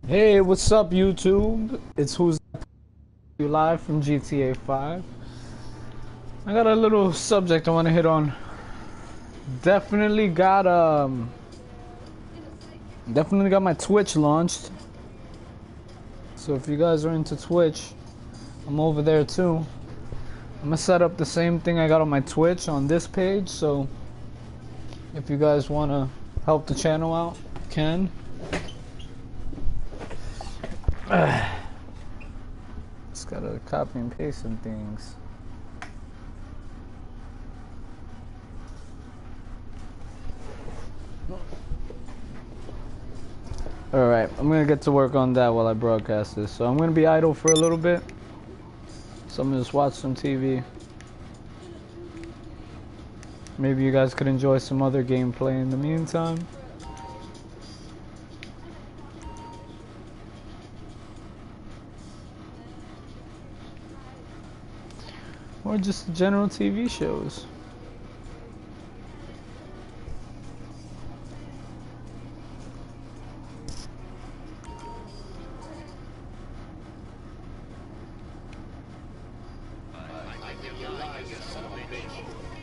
Hey, what's up, YouTube? It's Who's You live from GTA 5. I got a little subject I want to hit on. Definitely got definitely got my Twitch launched. So if you guys are into Twitch, I'm over there too. I'm gonna set up the same thing I got on my Twitch on this page. So if you guys want to help the channel out, you can. Just gotta copy and paste some things. Alright, I'm gonna get to work on that while I broadcast this. So I'm gonna be idle for a little bit. So I'm gonna just watch some TV. Maybe you guys could enjoy some other gameplay in the meantime. Or just general TV shows.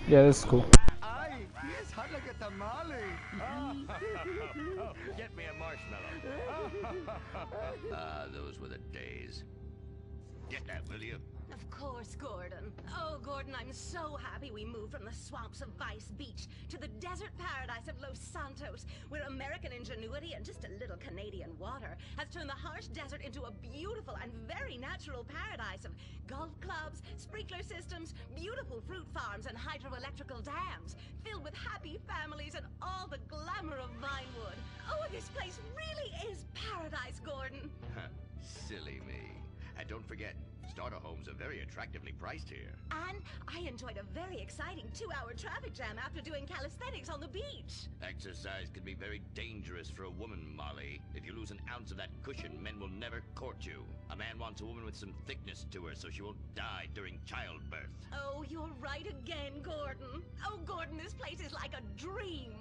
Yeah, this is cool. Ay, it's hot like a tamale. Get me a marshmallow. Those were the days. Get that, will you? Of course, Gordon. Oh, Gordon, I'm so happy we moved from the swamps of Vice Beach to the desert paradise of Los Santos, where American ingenuity and just a little Canadian water has turned the harsh desert into a beautiful and very natural paradise of golf clubs, sprinkler systems, beautiful fruit farms, and hydroelectrical dams, filled with happy families and all the glamour of Vinewood. Oh, this place really is paradise, Gordon. Silly me. And don't forget, starter homes are very attractively priced here. And I enjoyed a very exciting 2-hour traffic jam after doing calisthenics on the beach. Exercise can be very dangerous for a woman, Molly. If you lose an ounce of that cushion, men will never court you. A man wants a woman with some thickness to her so she won't die during childbirth. Oh, you're right again, Gordon. Oh, Gordon, this place is like a dream.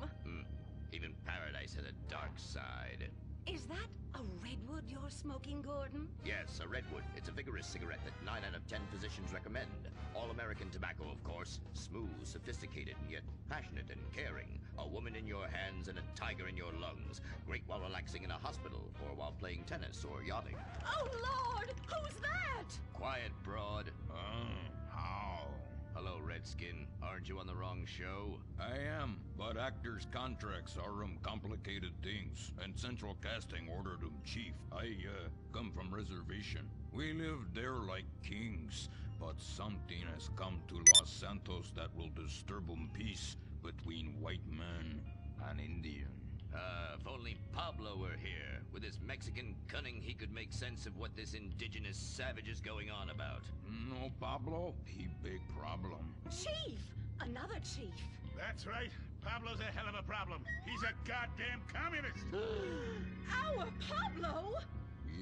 Even paradise has a dark side. Is that a redwood you're smoking, Gordon? Yes, a redwood. It's a vigorous cigarette that 9 out of 10 physicians recommend. All-American tobacco, of course. Smooth, sophisticated, and yet passionate and caring. A woman in your hands and a tiger in your lungs. Great while relaxing in a hospital, or while playing tennis or yachting. Oh, Lord! Who's that? Quiet, broad. How? Hello, Redskin. Aren't you on the wrong show? I am, but actors' contracts are complicated things, and Central Casting ordered chief. I come from reservation. We live there like kings, but something has come to Los Santos that will disturb peace between white man and Indian. If only Pablo were here. With his Mexican cunning, he could make sense of what this indigenous savage is going on about. No, Pablo, he big problem. Chief! Another chief. That's right. Pablo's a hell of a problem. He's a goddamn communist. Our Pablo!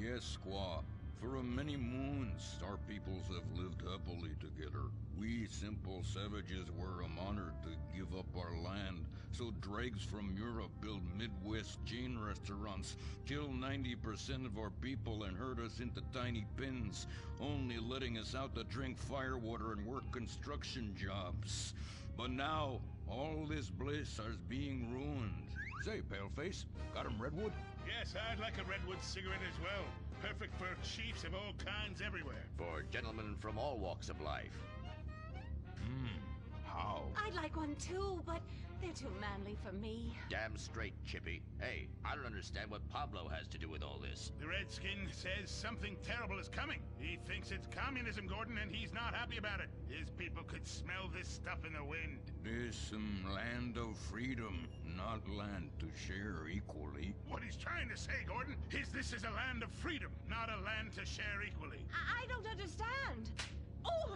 Yes, squaw. For many moons, our peoples have lived happily together. We simple savages were honored to give up our land, so dregs from Europe build Midwest chain restaurants, kill 90% of our people and herd us into tiny pens, only letting us out to drink firewater and work construction jobs. But now, all this bliss is being ruined. Say, Paleface, got him redwood? Yes, I'd like a redwood cigarette as well. Perfect for chiefs of all kinds everywhere. For gentlemen from all walks of life. How? I'd like one too, but they're too manly for me. Damn straight, Chippy. Hey, I don't understand what Pablo has to do with all this. The Redskin says something terrible is coming. He thinks it's communism, Gordon, and he's not happy about it. His people could smell this stuff in the wind. This land of freedom, not land to share equally. What he's trying to say, Gordon, is this is a land of freedom, not a land to share equally. I don't understand. Oh,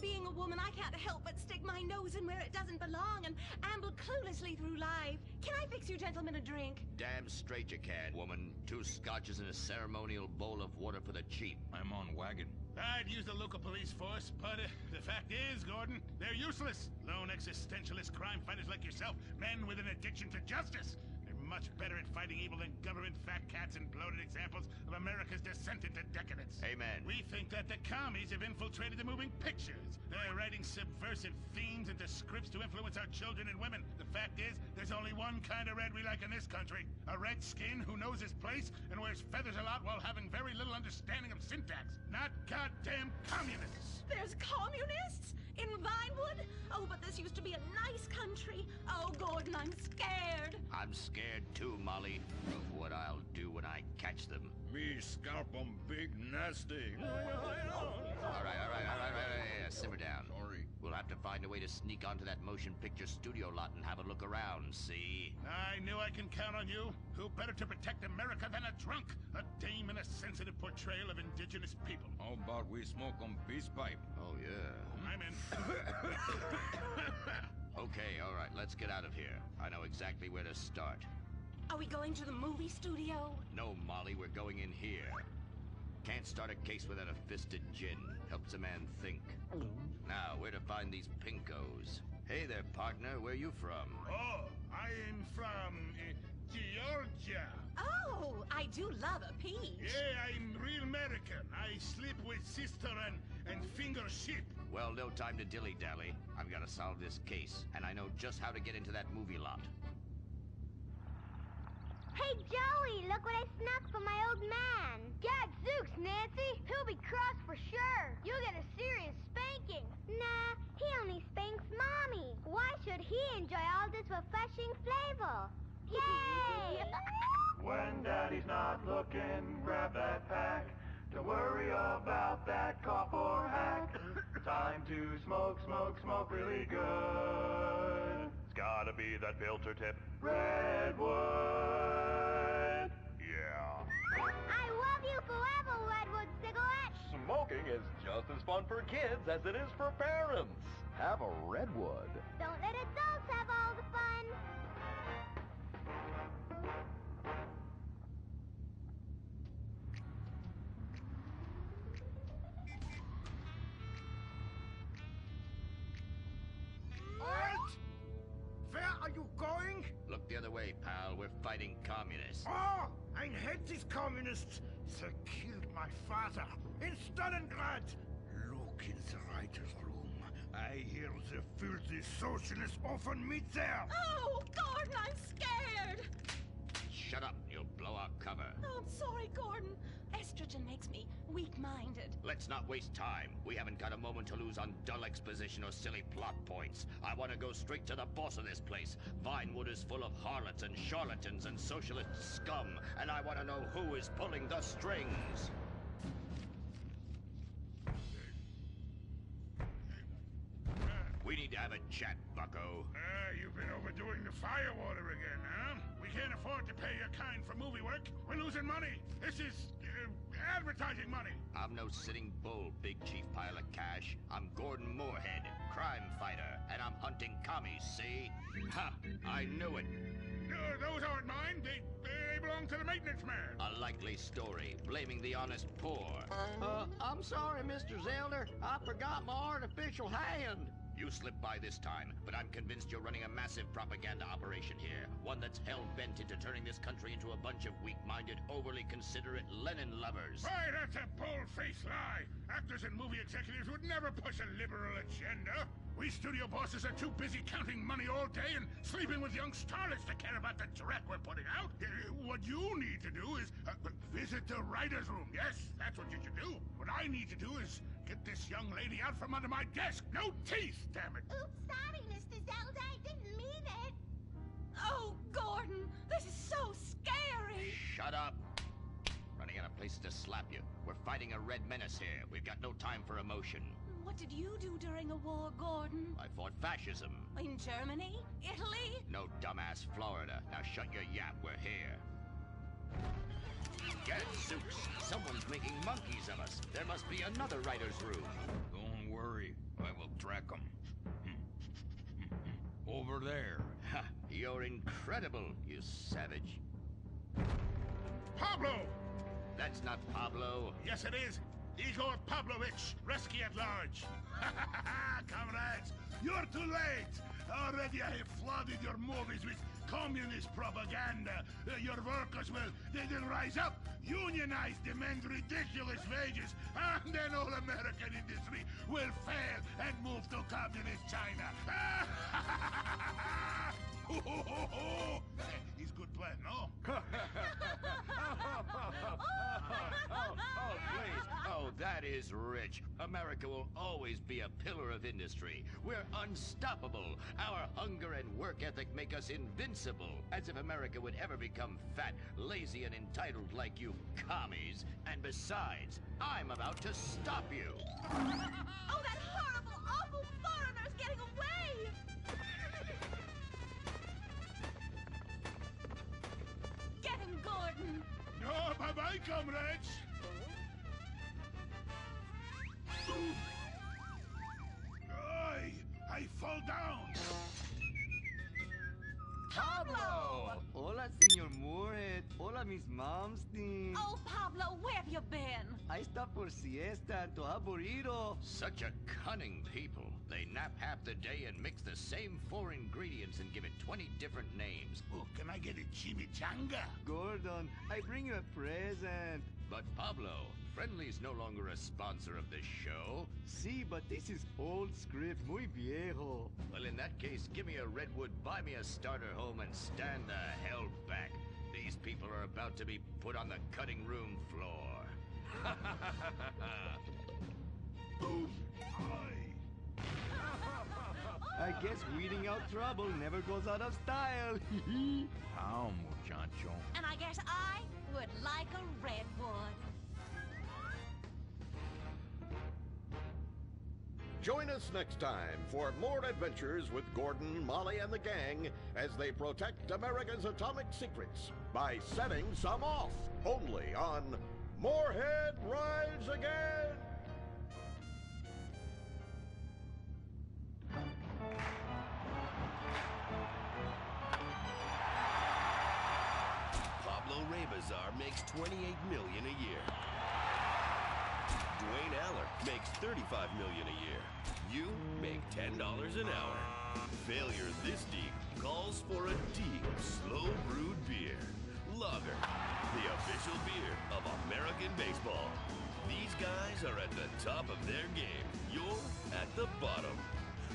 being a woman, I can't help but stick my nose in where it doesn't belong and amble cluelessly through life. Can I fix you gentlemen a drink? Damn straight you can, woman. 2 scotches and a ceremonial bowl of water for the chief. I'm on wagon. I'd use the local police force, but the fact is, Gordon, they're useless. Lone existentialist crime fighters like yourself, men with an addiction to justice. They're much better at fighting evil than government fat cats and bloated examples of America's descent into decadence. Amen. We think that the commies have infiltrated the moving pictures. They're writing subversive themes into scripts to influence our children and women. The fact is, there's only one kind of red we like in this country. A red skin who knows his place and wears feathers a lot while having very little understanding of syntax. Not goddamn communists. There's communists? In Vinewood? Oh, but this used to be a nice country. Oh, Gordon, I'm scared. I'm scared too, Molly, of what I'll do when I catch them. Me scalp 'em big nasty. All right. Simmer down. Sorry. We'll have to find a way to sneak onto that motion picture studio lot and have a look around, see? I knew I can count on you. Who better to protect America than a drunk? A dame and a sensitive portrayal of indigenous people. How about we smoke 'em peace pipe? Oh, yeah. I'm in. Okay, all right, let's get out of here. I know exactly where to start. Are we going to the movie studio? No, Molly, we're going in here. Can't start a case without a fisted gin. Helps a man think. Now, where to find these pinkos? Hey there, partner, where you from? Oh, I am from Georgia. Oh, I do love a peach. Yeah, I'm real American. I sleep with sister and finger ship. Well, no time to dilly-dally. I've got to solve this case, and I know just how to get into that movie lot. Hey, Joey, look what I snuck from my old man. Gadzooks, Nancy. He'll be cross for sure. You'll get a serious spanking. Nah, he only spanks Mommy. Why should he enjoy all this refreshing flavor? Yay! When Daddy's not looking, grab that pack. Don't worry about that cough or hack. Time to smoke, smoke, smoke really good. It's gotta be that filter tip. Redwood. Yeah. I love you forever, Redwood cigarette. Smoking is just as fun for kids as it is for parents. Have a Redwood. Don't let adults have all the fun. Halt! Where are you going? Look the other way, pal. We're fighting communists. Oh, I hate these communists. They killed my father in Stalingrad. Look in the writer's room. I hear the filthy socialists often meet there. Oh, Gordon, I'm scared. Shut up, you'll blow our cover. Oh, I'm sorry, Gordon. Estrogen makes me weak-minded. Let's not waste time. We haven't got a moment to lose on dull exposition or silly plot points. I want to go straight to the boss of this place. Vinewood is full of harlots and charlatans and socialist scum, and I want to know who is pulling the strings. We need to have a chat, bucko. You've been overdoing the firewater again, huh? We can't afford to pay your kind for movie work. We're losing money. This is advertising money. I'm no sitting bull, big chief pile of cash. I'm Gordon Moorhead, crime fighter, and I'm hunting commies, see? Ha! I knew it. Those aren't mine. They belong to the maintenance man. A likely story, blaming the honest poor. I'm sorry, Mr. Zelder. I forgot my artificial hand. You slipped by this time, but I'm convinced you're running a massive propaganda operation here. One that's hell-bent into turning this country into a bunch of weak-minded, overly considerate Lenin lovers. Why, that's a bold-faced lie. Actors and movie executives would never push a liberal agenda. We studio bosses are too busy counting money all day and sleeping with young starlets to care about the dreck we're putting out. What you need to do is visit the writer's room. Yes, that's what you should do. What I need to do is get this young lady out from under my desk. No teeth, damn it. Oops, sorry, Mr. Zelda. I didn't mean it. Oh, Gordon, this is so scary. Shut up. Running out of places to slap you. We're fighting a red menace here. We've got no time for emotion. What did you do during a war, Gordon? I fought fascism. In Germany? Italy? No dumbass Florida. Now shut your yap. We're here. Gadzooks! Someone's making monkeys of us. There must be another writer's room. Don't worry, I will track 'em. Over there. Ha! You're incredible, you savage. Pablo! That's not Pablo. Yes, it is. Igor Pavlovich, rescue at large. Comrades, you're too late. Already I have flooded your movies with communist propaganda. Your workers will, they'll rise up, unionize, demand ridiculous wages, and then all American industry will fail and move to communist China. He's good plan, no? Oh, please. Oh, that is rich. America will always be a pillar of industry. We're unstoppable. Our hunger and work ethic make us invincible. As if America would ever become fat, lazy, and entitled like you commies. And besides, I'm about to stop you. Oh, that horrible, awful foreigner's getting away! Get him, Gordon! No, bye-bye, comrades. I fall down. Pablo! Hola, Señor Moorhead. Hola, Miss Momstein. Oh, Pablo, where have you been? I stopped for siesta. Antoja burrito. Such a cunning people. They nap half the day and mix the same 4 ingredients and give it 20 different names. Oh, can I get a chimichanga? Gordon, I bring you a present. But Pablo, Friendly's no longer a sponsor of this show. Sí, but this is old script, muy viejo. Well, in that case, give me a redwood, buy me a starter home, and stand the hell back. These people are about to be put on the cutting room floor. Boom! I guess weeding out trouble never goes out of style. How, muchacho? And I guess I would like a redwood. Join us next time for more adventures with Gordon, Molly, and the gang as they protect America's atomic secrets by setting some off. Only on Moorhead Rides Again! Pablo Rebazar makes $28 million a year. Dwayne Aller makes $35 million a year. You make $10 an hour. Failure this deep calls for a deep, slow brewed beer. Lager, the official beer of American baseball. These guys are at the top of their game. You're at the bottom.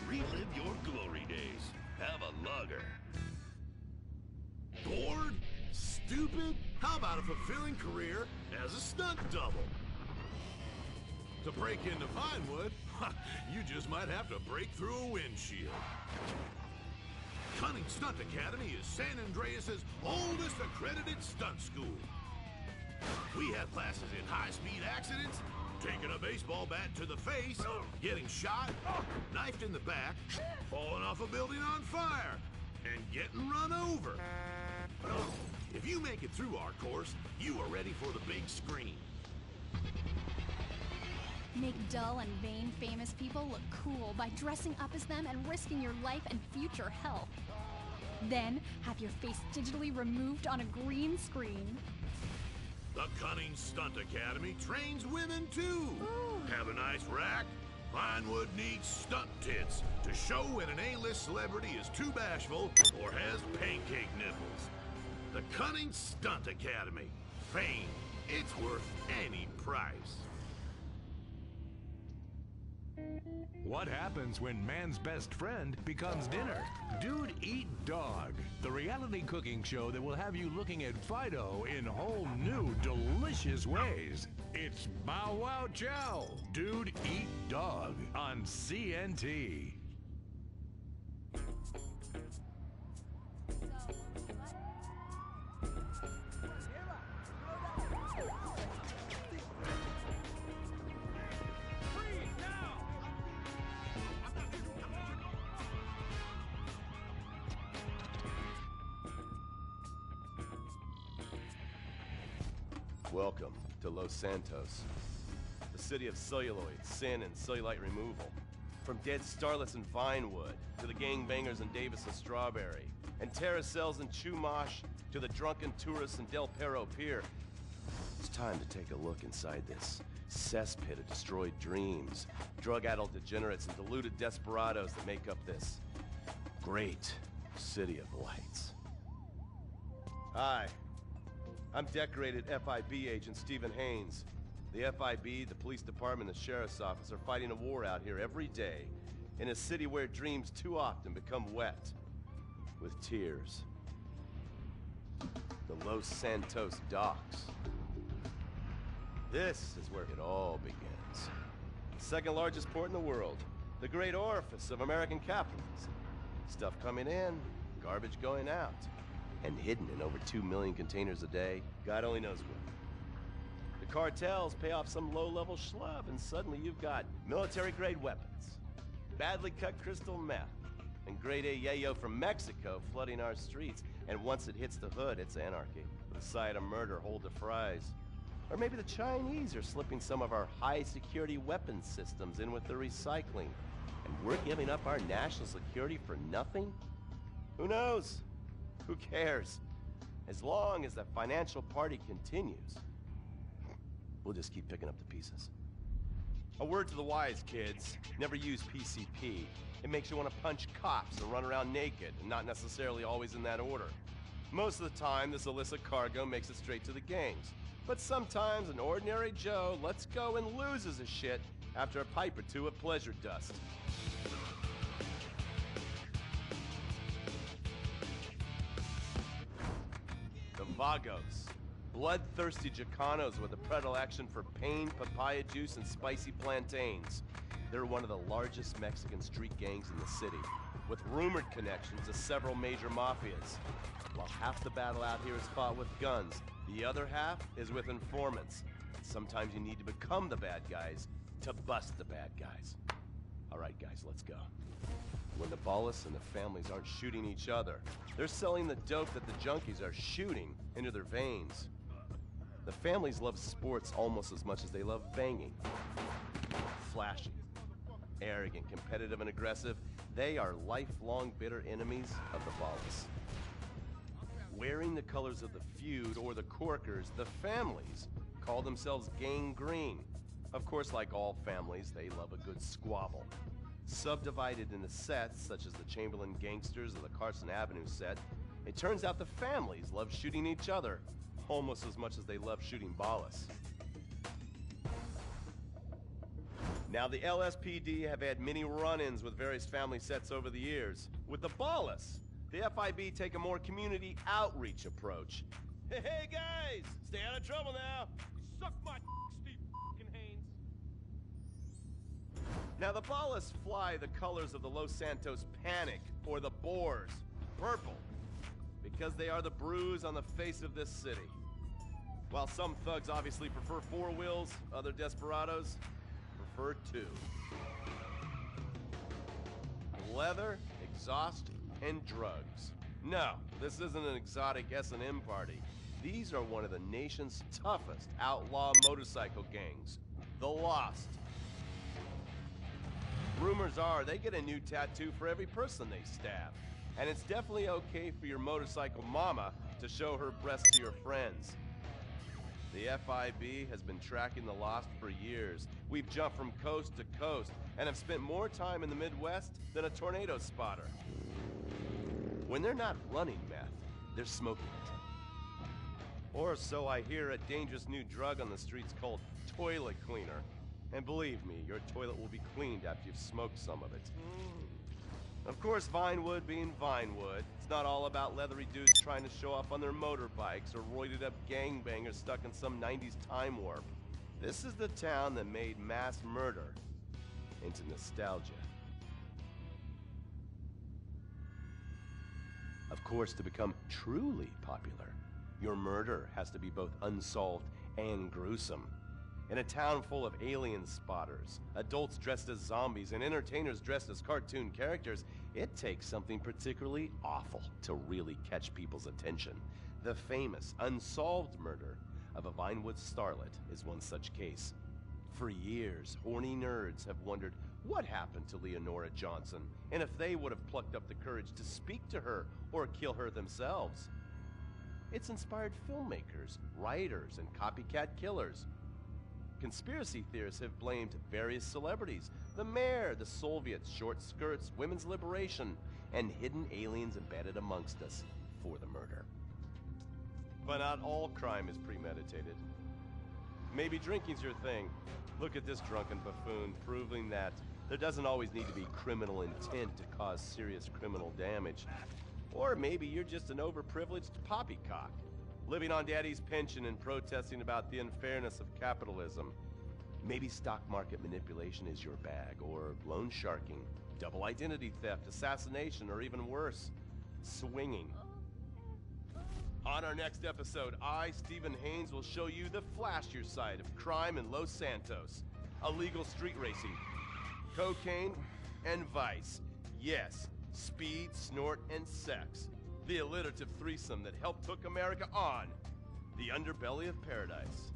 Relive your glory days. Have a lager. Bored? Stupid? How about a fulfilling career as a stunt double? To break into Vinewood, you just might have to break through a windshield. Cunning Stunt Academy is San Andreas' oldest accredited stunt school. We have classes in high-speed accidents, taking a baseball bat to the face, getting shot, knifed in the back, falling off a building on fire, and getting run over. If you make it through our course, you are ready for the big screen. Make dull and vain famous people look cool by dressing up as them and risking your life and future health. Then, have your face digitally removed on a green screen. The Cunning Stunt Academy trains women too. Ooh. Have a nice rack? Vinewood needs stunt tits to show when an A-list celebrity is too bashful or has pancake nipples. The Cunning Stunt Academy. Fame. It's worth any price. What happens when man's best friend becomes dinner? Dude Eat Dog, the reality cooking show that will have you looking at Fido in whole new, delicious ways. It's Bow Wow Chow, Dude Eat Dog on CNT. Welcome to Los Santos, the city of celluloid, sin, and cellulite removal. From dead starlets in Vinewood, to the gangbangers in Davis and Strawberry, and terracels in Chumash, to the drunken tourists in Del Perro Pier. It's time to take a look inside this cesspit of destroyed dreams, drug-addled degenerates, and deluded desperados that make up this great city of lights. Hi. I'm decorated FIB agent Stephen Haynes. The FIB, the police department, and the sheriff's office are fighting a war out here every day in a city where dreams too often become wet with tears. The Los Santos docks. This is where it all begins. The second largest port in the world. The great orifice of American capitalism. Stuff coming in, garbage going out. And hidden in over 2 million containers a day, God only knows where. The cartels pay off some low-level schlub, and suddenly you've got military-grade weapons, badly cut crystal meth, and grade A yayo from Mexico flooding our streets. And once it hits the hood, it's anarchy. The side of murder hold the fries. Or maybe the Chinese are slipping some of our high-security weapons systems in with the recycling, and we're giving up our national security for nothing? Who knows? Who cares? As long as the financial party continues, we'll just keep picking up the pieces. A word to the wise, kids. Never use PCP. It makes you want to punch cops or run around naked, and not necessarily always in that order. Most of the time, this illicit cargo makes it straight to the gangs. But sometimes an ordinary Joe lets go and loses his shit after a pipe or two of pleasure dust. Vagos, bloodthirsty Chicanos with a predilection for pain, papaya juice, and spicy plantains. They're one of the largest Mexican street gangs in the city, with rumored connections to several major mafias. While half the battle out here is fought with guns, the other half is with informants. Sometimes you need to become the bad guys to bust the bad guys. All right, guys, let's go. When the Ballas and the families aren't shooting each other, they're selling the dope that the junkies are shooting into their veins. The families love sports almost as much as they love banging. Flashy, arrogant, competitive, and aggressive, they are lifelong bitter enemies of the Ballas. Wearing the colors of the feud or the Corkers, the families call themselves Gang Green. Of course, like all families, they love a good squabble. Subdivided into sets, such as the Chamberlain Gangsters or the Carson Avenue set, it turns out the families love shooting each other almost as much as they love shooting Ballas. Now, the LSPD have had many run-ins with various family sets over the years. With the Ballas, the FIB take a more community outreach approach. Hey guys, stay out of trouble now. Suck my Steve Haynes. Now, the Ballas fly the colors of the Los Santos Panic, or the Boers, purple, because they are the bruise on the face of this city. While some thugs obviously prefer 4 wheels, other desperados prefer 2. Leather, exhaust, and drugs. No, this isn't an exotic S&M party. These are one of the nation's toughest outlaw motorcycle gangs, the Lost. Rumors are they get a new tattoo for every person they stab. And it's definitely okay for your motorcycle mama to show her breasts to your friends. The FIB has been tracking the Lost for years. We've jumped from coast to coast and have spent more time in the Midwest than a tornado spotter. When they're not running meth, they're smoking it. Or so I hear, a dangerous new drug on the streets called toilet cleaner. And believe me, your toilet will be cleaned after you've smoked some of it. Of course, Vinewood being Vinewood, it's not all about leathery dudes trying to show off on their motorbikes or roided up gangbangers stuck in some 90s time warp. This is the town that made mass murder into nostalgia. Of course, to become truly popular, your murder has to be both unsolved and gruesome. In a town full of alien spotters, adults dressed as zombies, and entertainers dressed as cartoon characters, it takes something particularly awful to really catch people's attention. The famous, unsolved murder of a Vinewood starlet is one such case. For years, horny nerds have wondered what happened to Leonora Johnson, and if they would have plucked up the courage to speak to her or kill her themselves. It's inspired filmmakers, writers, and copycat killers. Conspiracy theorists have blamed various celebrities, the mayor, the Soviets, short skirts, women's liberation, and hidden aliens embedded amongst us for the murder. But not all crime is premeditated. Maybe drinking's your thing. Look at this drunken buffoon, proving that there doesn't always need to be criminal intent to cause serious criminal damage. Or maybe you're just an overprivileged poppycock, living on daddy's pension and protesting about the unfairness of capitalism. Maybe stock market manipulation is your bag, or loan sharking, double identity theft, assassination, or even worse, swinging. On our next episode, I, Stephen Haynes, will show you the flashier side of crime in Los Santos. Illegal street racing, cocaine, and vice. Yes, speed, snort, and sex. The alliterative threesome that helped hook America on the underbelly of paradise.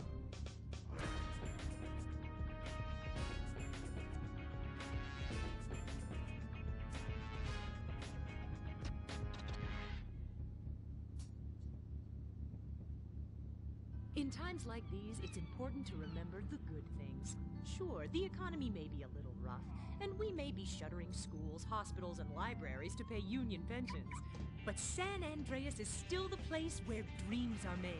In times like these, it's important to remember the good things. Sure, the economy may be a little rough, and we may be shuttering schools, hospitals, and libraries to pay union pensions. But San Andreas is still the place where dreams are made.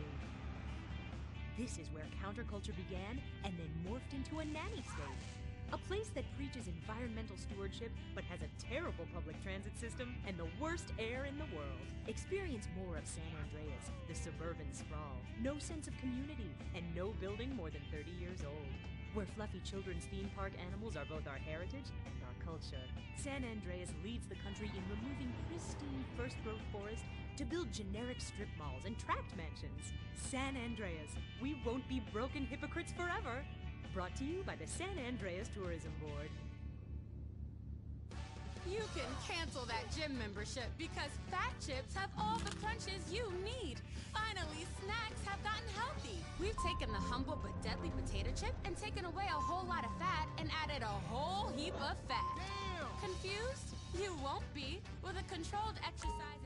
This is where counterculture began and then morphed into a nanny state. A place that preaches environmental stewardship but has a terrible public transit system and the worst air in the world. Experience more of San Andreas, the suburban sprawl. No sense of community and no building more than 30 years old. Where fluffy children's theme park animals are both our heritage and our culture. San Andreas leads the country in removing pristine first-growth forest to build generic strip malls and tract mansions. San Andreas, we won't be broken hypocrites forever. Brought to you by the San Andreas Tourism Board. You can cancel that gym membership because Fat Chips have all the crunches you need. Finally, snacks have gotten healthy. We've taken the humble but deadly potato chip and taken away a whole lot of fat and added a whole heap of fat. Damn! Confused? You won't be with a controlled exercise